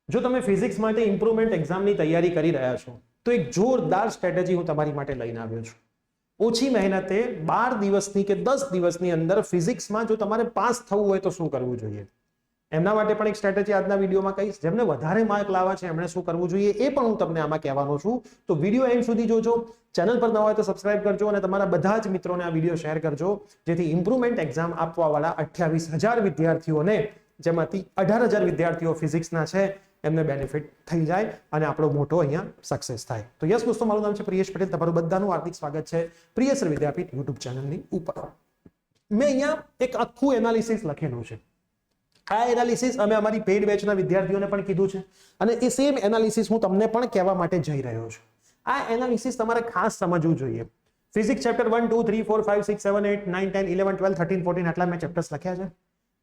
જો તમે ફિઝિક્સ માટે ઇમ્પ્રુવમેન્ટ એક્ઝામની તૈયારી કરી રહ્યા છો તો એક જોરદાર સ્ટ્રેટેજી હું તમારી માટે લઈને આવ્યો છું. ઓછી મહેનતે 12 દિવસની કે 10 દિવસની અંદર ફિઝિક્સમાં જો તમારે પાસ થવું હોય તો શું કરવું જોઈએ, એમના માટે પણ એક સ્ટ્રેટેજી આજના વિડીયોમાં કહીશ. જેમને વધારે માર્ક લાવવા છે એમણે શું કરવું જોઈએ એ પણ હું તમને આમાં કહેવાનો છું. તો વિડીયો એન્ડ સુધી જોજો. ચેનલ પર નવા હોય તો સબસ્ક્રાઇબ કરજો અને તમારા બધા જ મિત્રોને આ વિડીયો શેર કરજો, જેથી ઇમ્પ્રુવમેન્ટ એક્ઝામ આપવાવાળા 28,000 વિદ્યાર્થીઓને, જેમાંથી 18,000 વિદ્યાર્થીઓ ફિઝિક્સના છે, એમને બેનિફિટ થઈ જાય અને આપણો મોટો અહીંયા સક્સેસ થાય. તો યસ દોસ્તો, મારું નામ છે પ્રિયેશ પટેલ. તમારું બધાનું હાર્દિક સ્વાગત છે પ્રિયેશ વિદ્યાપીઠ યુટ્યુબ ચેનલની ઉપર. મેં અહીંયા એક આખું એનાલિસિસ લખેલું છે. આ એનાલિસિસ અમે અમારી પેઇડ બેચના વિદ્યાર્થીઓને પણ કીધું છે અને એ સેમ એનાલિસિસ હું તમને પણ કહેવા માટે જઈ રહ્યો છું. આ એનાલિસિસ તમારે ખાસ સમજવું જોઈએ. ફિઝિક્સ ચેપ્ટર 1 2 3 4 5 6 7 8 9 10 11 12 13 14 આટલા મેં ચેપ્ટર્સ લખ્યા છે.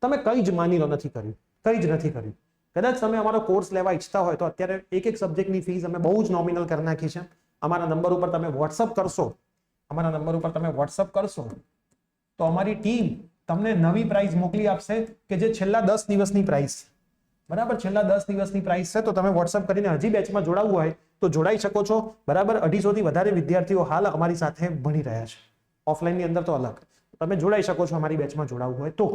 તમે કઈ જ માની લો નથી કર્યું, કઈ જ નથી કર્યું. કદાચ તમે અમારો કોર્સ લેવા ઈચ્છતા હોય તો અત્યારે એક સબ્જેક્ટની ફીસ અમે બહુ જ નોમિનલ કરી નાખી છે. અમારા નંબર ઉપર તમે વોટ્સઅપ કરશો, તો અમારી ટીમ તમને નવી પ્રાઇસ મોકલી આપશે કે જે છેલ્લા 10 દિવસની પ્રાઇસ છે. બરાબર, છેલ્લા 10 દિવસની પ્રાઇસ છે. તો તમે વોટ્સઅપ કરીને હજી બેચમાં જોડાવવું હોય તો જોડાઈ શકો છો. બરાબર, 250 થી વધારે વિદ્યાર્થીઓ હાલ અમારી સાથે ભણી રહ્યા છે. ઓફલાઈનની અંદર તો અલગ. તમે જોડાઈ શકો છો અમારી બેચમાં જોડાવવું હોય તો.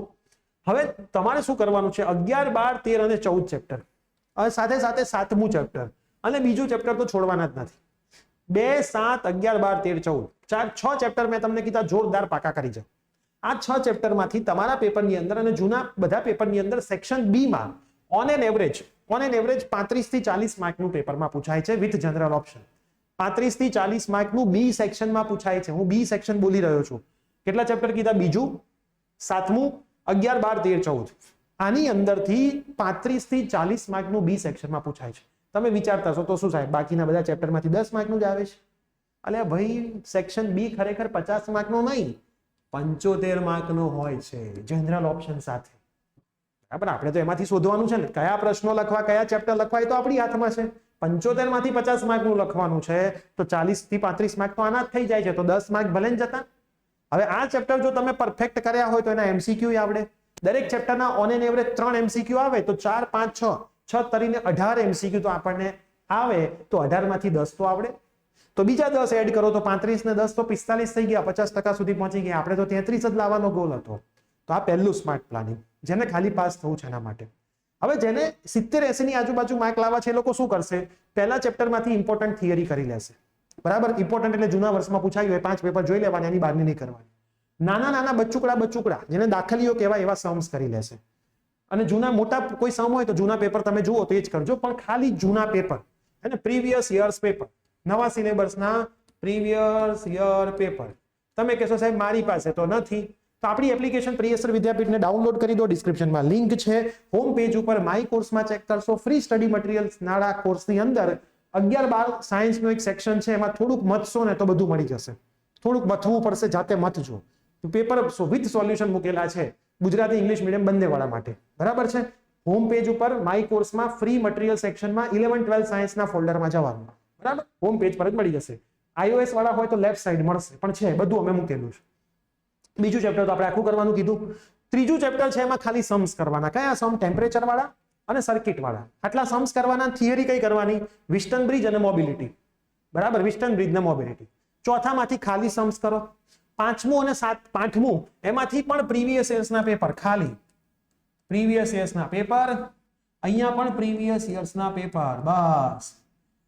હવે તમારે શું કરવાનું છે, 11 12 13 અને 14 ચેપ્ટર, સાથે સાથે 7મું ચેપ્ટર અને બીજું ચેપ્ટર તો છોડવાના જ નથી. 2 7 11 12 13 14 6 ચેપ્ટર મેં તમને કીધા જોરદાર પાકા કરી જાઓ. આ 6 ચેપ્ટરમાંથી તમારા પેપરની અંદર અને જૂના બધા પેપરની અંદર સેક્શન બી માં ઓન એન એવરેજ 35 થી 40 માર્કનું પેપરમાં પૂછાય છે વિથ જનરલ ઓપ્શન. 35 થી 40 માર્કનું બી સેક્શનમાં પૂછાય છે. હું બી સેક્શન બોલી રહ્યો છું. કેટલા ચેપ્ટર કીધા? બીજું, 7મું, 11 12 13 14. આની અંદરથી 35 થી 40 માર્કનું બી સેક્શનમાં પૂછાય છે. તમે વિચારતા છો તો શું સાહેબ, બાકીના બધા ચેપ્ટરમાંથી 10 માર્કનું જ આવે છે? અલ્યા ભાઈ, સેક્શન બી ખરેખર 50 માર્કનું નહીં, 75 માર્કનો હોય છે જનરલ ઓપ્શન સાથે. બરાબર, આપણે તો એમાંથી શોધવાનું છે ને કયા પ્રશ્નો લખવા, કયા ચેપ્ટર લખવા, એ તો આપણી હાથમાં છે. 75 માંથી 50 માર્કનું લખવાનું છે તો 40 થી 35 માર્ક તો આના જ થઈ જાય છે. તો 10 માર્ક ભલે જ જતા. હવે આ ચેપ્ટર જો તમે પરફેક્ટ કર્યા હોય તો એના એમસીક્યુ આવડે. દરેક ચેપ્ટરના ઓન એન એવરેજ 3 એમસીક્યુ આવે તો 4 5 6 તરીને 18 એમસીક્યુ તો આપણને આવે. તો 18 માંથી 10 તો આવડે. તો બીજા 10 એડ કરો તો 35 ને 10 તો 45 થઈ ગયા, 50% સુધી પહોંચી ગયા. આપણે તો 33 જ લાવવાનો ગોલ હતો. તો આ પહેલું સ્માર્ટ પ્લાનિંગ, જેને ખાલી પાસ થવું છે એના માટે. હવે જેને 70 80 ની આજુબાજુ માર્ક લાવવા છે એ લોકો શું કરશે, પહેલા ચેપ્ટરમાંથી ઇમ્પોર્ટન્ટ થિયરી કરી લેશે. બરાબર, ઇમ્પોર્ટન્ટ એટલે જૂના વર્ષમાં પૂછાયું હોય 5 પેપર જોઈ લેવાના, એની બહારની નહીં કરવાની. નાના નાના બચ્ચુકડા જેને દાખલીઓ કહેવાય એવા સમ્સ કરી લેશે. અને જૂના મોટા કોઈ સમ હોય તો જૂના પેપર તમે જુઓ તો એ જ કરજો, પણ ખાલી જૂના પેપર અને પ્રીવિયસ યર્સ પેપર, નવા સિલેબસના પ્રીવિયસ યર પેપર. તમે કહેશો સાહેબ મારી પાસે તો નથી, તો આપણી એપ્લિકેશન પ્રિયેશ વિદ્યાપીઠને ડાઉનલોડ કરી દો. ડિસ્ક્રિપ્શનમાં લિંક છે. હોમ પેજ ઉપર માય કોર્સમાં ચેક કરશો. ફ્રી સ્ટડી મટીરિયલ્સ નાળા કોર્સની અંદર 11 12 સાયન્સનો એક સેક્શન છે. એમાં થોડુંક મથશો ને તો બધું મળી જશે. થોડુંક મથવું પડશે, જાતે મથજો. પેપર વિથ સોલ્યુશન મૂકેલા છે ગુજરાતી ઇંગ્લિશ મીડિયમ બંને વાળા માટે. બરાબર છે. હોમ પેજ ઉપર માય કોર્સમાં ફ્રી મટીરિયલ સેક્શનમાં 11 12 સાયન્સના ફોલ્ડરમાં જવાનું. બરાબર, હોમ પેજ પર જ મળી જશે. iOS વાળા હોય તો લેફ્ટ સાઈડ મળશે, પણ છે બધું અમે મૂકેલું છે. બીજું ચેપ્ટર તો આપણે આખું કરવાનું કીધું. ત્રીજું ચેપ્ટર છે એમાં ખાલી સમ્સ કરવાના. કયા સમ? ટેમ્પરેચર વાળા અને સર્કિટ વાળા. આટલા સમ્સ કરવાના. થિયરી કઈ કરવાની? વિસ્ટન બ્રિજ અને મોબિલિટી. બરાબર, વિસ્ટન બ્રિજ ને મોબિલિટી. ચોથામાંથી ખાલી સમ્સ કરો. 5મું અને 8મું એમાંથી પણ પ્રીવિયસ યર્સના પેપર, ખાલી પ્રીવિયસ યર્સના પેપર. અહીંયા પણ પ્રીવિયસ યર્સના પેપર, બસ,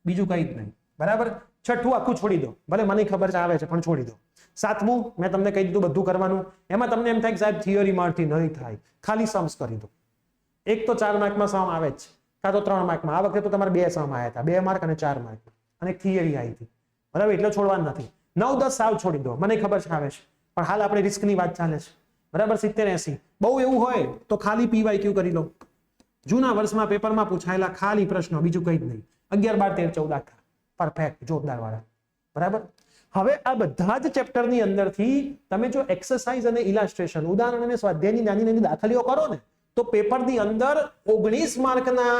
બીજું કઈ જ નહીં. બરાબર, છઠ્ઠું આખું છોડી દો, ભલે મને ખબર છે આવે છે પણ છોડી દો. 7મું મેં તમને કહી દીધું બધું કરવાનું. એમાં તમને એમ થાય કે સાહેબ થિયરી મારથી નહીં થાય, ખાલી સમ્સ કરી દો. એક તો 4 માર્કમાં સમ આવે જ, કાં તો 3 માર્કમાં. આ વખતે તો તમારે 2 સમ આવ્યા હતા, 2 માર્ક અને 4 માર્ક, અને એક થિયરી આવી હતી. બરાબર, એટલે છોડવાનું નથી. 9 10 સાવ છોડી દો, મને ખબર છે આવે છે, પણ હાલ આપણે રિસ્કની વાત ચાલે છે. બરાબર, 70 80 બહુ એવું હોય તો ખાલી PYQ કરી લો. જૂના વર્ષમાં પેપરમાં પૂછાયેલા ખાલી પ્રશ્નો, બીજું કઈ જ નહીં. 11 12 13 14 આખા પરફેક્ટ જોરદાર વાળા. બરાબર, હવે આ બધા જ ચેપ્ટરની અંદરથી તમે જો એક્સરસાઇઝ અને ઇલાસ્ટ્રેશન, ઉદાહરણ અને સ્વાધ્યાયની નાની નાની દાખલીઓ કરો ને તો પેપરની અંદર 19 માર્કના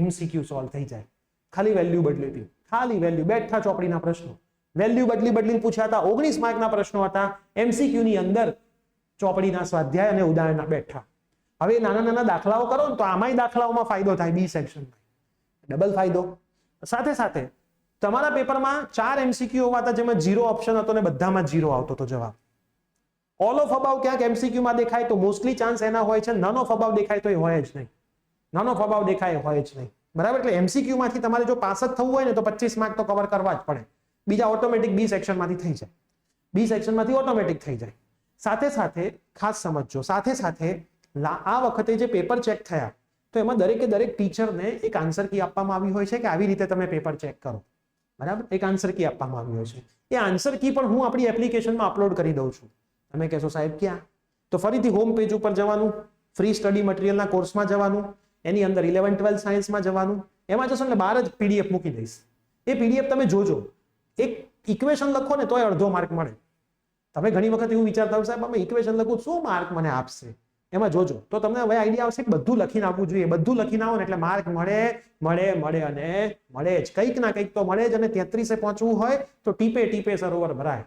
MCQ સોલ્વ થઈ જાય. ખાલી વેલ્યુ બદલીથી, ખાલી વેલ્યુ, બેઠા ચોપડીના પ્રશ્નો, વેલ્યુ બદલીને પૂછ્યા હતા. 19 માર્કના પ્રશ્નો હતા MCQ ની અંદર. ચોપડીના સ્વાધ્યાય અને ઉદાહરણના બેઠા. હવે નાના નાના દાખલાઓ કરો ને તો આમાંય દાખલાઓમાં ફાયદો થાય બી સેક્શનમાં. ડબલ ફાયદો. સાથે સાથે તમારા પેપરમાં 4 MCQ હોવા હતા જેમાં 0 ઓપ્શન હતો ને બધામાં 0 આવતો હતો જવાબ. ઓલ ઓફ અબાઉ ક્યાંક MCQ માં દેખાય તો મોસ્ટલી ચાન્સ એના હોય છે, નન ઓફ અબાઉ દેખાય તો એ હોય જ નહીં. નન ઓફ અબાઉ દેખાય હોય જ નહીં. બરાબર, એટલે MCQ માંથી તમારે જો પાસ જ થવું હોય ને તો 25 માર્ક તો કવર કરવા જ પડે. બીજા ઓટોમેટિક બી સેક્શન માંથી થઈ જાય. બી સેક્શન માંથી ઓટોમેટિક થઈ જાય. સાથે સાથે ખાસ સમજજો, સાથે સાથે આ વખતે જે પેપર ચેક થયા તો એમાં દરેકે દરેક ટીચરને એક આન્સર કી આપવામાં આવી હોય છે કે આવી રીતે તમે પેપર ચેક કરો. બરાબર, એક આન્સર કી આપવામાં આવી હોય છે. એ આન્સર કી પણ હું આપણી એપ્લિકેશનમાં અપલોડ કરી દઉં છું. તમે કહેશો સાહેબ ક્યાં? તો ફરીથી હોમ પેજ ઉપર જવાનું, ફ્રી સ્ટડી મટીરિયલના કોર્સમાં જવાનું, એની અંદર 11-12 સાયન્સમાં જવાનું. એમાં જશો એટલે બહાર જ PDF મૂકી દઈશ. એ PDF તમે જોજો. એક ઇક્વેશન લખો ને તોય અડધો માર્ક મળે. તમે ઘણી વખત એવું વિચારતા હો સાહેબ અમે ઇક્વેશન લખું શું માર્ક મને આપશે? એમાં જોજો તો તમને હવે આઈડિયા આવશે કે બધું લખીને આવવું જોઈએ. બધું લખીને આવો ને એટલે માર્ક મળે અને મળે જ. કંઈક ના કંઈક તો મળે જ. અને 33 પહોંચવું હોય તો ટીપે ટીપે સરોવર ભરાય.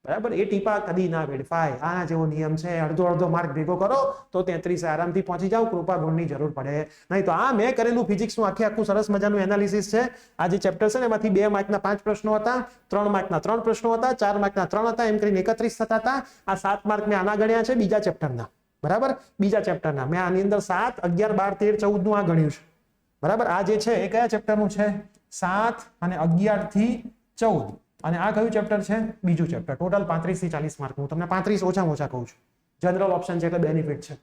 બરાબર, એ ટીપા કદી ના વેડફાય. આના જેવો નિયમ છે. અડધો માર્ક ભેગો કરો તો 33 આરામથી પહોંચી જાવ. કૃપા ગુણની જરૂર પડે નહીં. તો આ મેં કરેલું ફિઝિક્સનું આખું સરસ મજાનું એનાલિસિસ છે. આ જે ચેપ્ટર છે ને એમાંથી 2 માર્કના 5 પ્રશ્નો હતા, 3 માર્કના 3 પ્રશ્નો હતા, 4 માર્કના 3 હતા, એમ કરીને 31 થતા હતા. આ 7 માર્ક મેં આના ગણ્યા છે બીજા ચેપ્ટરના. બરાબર, બીજા ચેપ્ટરના મેં આની અંદર 7, 11, 12, 13, 14 નું આ ગણ્યું છે. બરાબર, આ જે છે એ કયા ચેપ્ટરનું છે? 7 અને 11 થી 14. અને આ કયું ચેપ્ટર છે? બીજું ચેપ્ટર. ટોટલ 35 થી 40 માર્ક. હું તમને 35 ઓછામાં ઓછા કહું છું. જનરલ ઓપ્શન છે એટલે બેનિફિટ છે.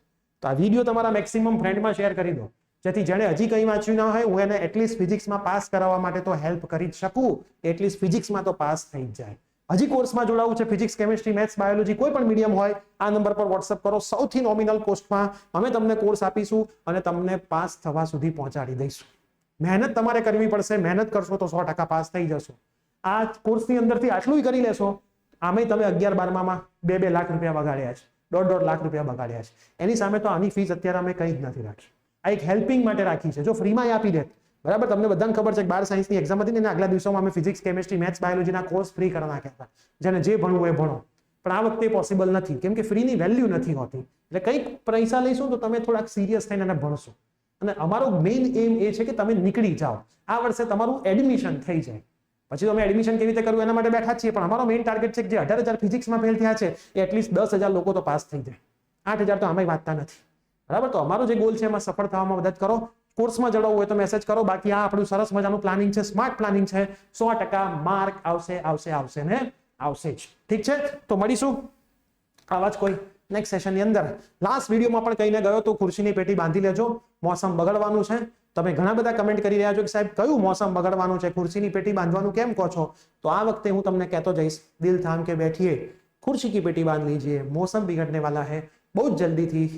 તો આ વિડીયો તમારા મેક્સિમમ ફ્રેન્ડમાં શેર કરી દો, જેથી જેણે હજી કંઈ વાંચ્યું ના હોય હું એને એટલીસ્ટ ફિઝિક્સમાં પાસ કરાવવા માટે તો હેલ્પ કરી જ શકું. એટલીસ્ટ ફિઝિક્સમાં તો પાસ થઈ જ જાય. હજી કોર્સમાં જોડાવું છે, ફિઝિક્સ, કેમિસ્ટ્રી, મેથ્સ, બાયોલોજી, કોઈ પણ મીડિયમ હોય, આ નંબર પર વોટ્સઅપ કરો. સૌથી નોમિનલ કોસ્ટમાં અમે તમને કોર્સ આપીશું અને તમને પાસ થવા સુધી પહોંચાડી દઈશું. મહેનત તમારે કરવી પડશે. મહેનત કરશો તો 100% પાસ થઈ જશો. આ કોર્સની અંદરથી આટલું કરી લેશો, આમે તમે 11-12માં 2-2 લાખ રૂપિયા બગાડ્યા છે, 1.5 લાખ રૂપિયા બગાડ્યા છે. એની સામે તો આની ફીસ અત્યારે અમે કંઈ જ નથી રાખી. આ એક હેલ્પિંગ માટે રાખી છે. જો ફ્રીમાં આપી દે, બરાબર, તમને બધાને ખબર છે કે 12 સાયન્સની એક્ઝામ હતી ને આગલા દિવસોમાં અમે ફિઝિક્સ, કેમિસ્ટ્રી, મેથ્સ, બાયોલોજીના કોર્સ ફ્રી કરી નાખ્યા હતા. જેને જે ભણવું એ ભણો. પણ આ વખતે પોસિબલ નથી, કેમ કે ફ્રીની વેલ્યુ નથી હોતી. એટલે કંઈક પૈસા લઈશું તો તમે થોડાક સિરિયસ થઈને એને ભણશો. અને અમારો મેઇન એમ એ છે કે તમે નીકળી જાઓ. આ વર્ષે તમારું એડમિશન થઈ જાય. પછી તમે એડમિશન કેવી રીતે કરવું એના માટે બેઠા છીએ. પણ અમારો મેઇન ટાર્ગેટ છે કે જે 18,000 ફિઝિક્સમાં ફેલ થયા છે એ એટલીસ્ટ 10,000 લોકો તો પાસ થઈ જાય. 8,000 તો આમાં વાંચતા નથી. બરાબર, તો અમારો જે ગોલ છે એમાં સફળ થવામાં મદદ કરો. કોર્સમાં જોડાવવું હોય તો મેસેજ કરો. બાકી આ આપણું સરસ મજાનું પ્લાનિંગ છે, સ્માર્ટ પ્લાનિંગ છે. 100% માર્ક આવશે ને આવશે જ. ઠીક છે, તો મળીશું આવા જ કોઈ નેક્સ્ટ સેશનની અંદર. લાસ્ટ વિડીયોમાં પણ કહીને ગયો તો ખુરશીની પેટી બાંધી લેજો. મોસમ બગડવાનું છે. તમે ઘણા બધા કમેન્ટ કરી રહ્યા છો કે સાહેબ કયું મોસમ બગડવાનું છે, ખુરશીની પેટી બાંધવાનું કેમ કહો છો? તો આ વખતે હું તમને કહેતો જઈશ, દિલ થામ કે બેઠીએ, ખુરશી કી પેટી બાંધ લીજીએ, મોસમ बिगड़ने वाला है. બહુ જ જલ્દીથી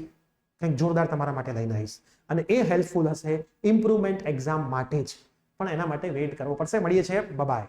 કંઈક જોરદાર તમારા માટે લઈને આવીશ. અને એ હેલ્પફુલ હશે ઇમ્પ્રુવમેન્ટ એક્ઝામ માટે જ. પણ એના માટે વેઇટ કરવો પડશે. મળીએ છીએ, બાય.